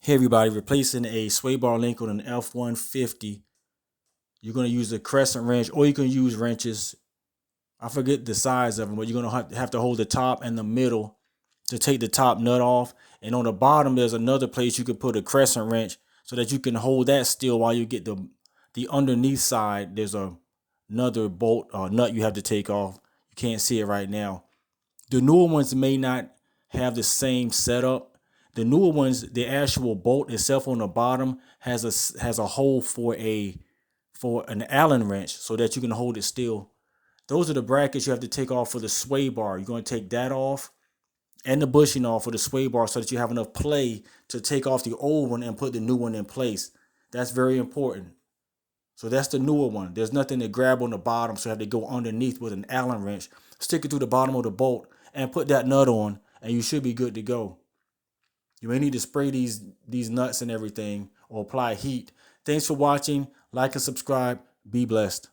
Hey everybody, replacing a sway bar link on an F150. You're going to use a crescent wrench or you can use wrenches. I forget the size of them, but you're going to have to hold the top and the middle to take the top nut off. And on the bottom, there's another place you could put a crescent wrench so that you can hold that still while you get the underneath side. There's another bolt or nut you have to take off. You can't see it right now. The newer ones may not have the same setup. The newer ones, the actual bolt itself on the bottom has a hole for an Allen wrench so that you can hold it still. Those are the brackets you have to take off for the sway bar. You're going to take that off and the bushing off for the sway bar so that you have enough play to take off the old one and put the new one in place. That's very important. So that's the newer one. There's nothing to grab on the bottom, so you have to go underneath with an Allen wrench, stick it through the bottom of the bolt, and put that nut on, and you should be good to go. You may need to spray these nuts and everything or apply heat. Thanks for watching. Like and subscribe. Be blessed.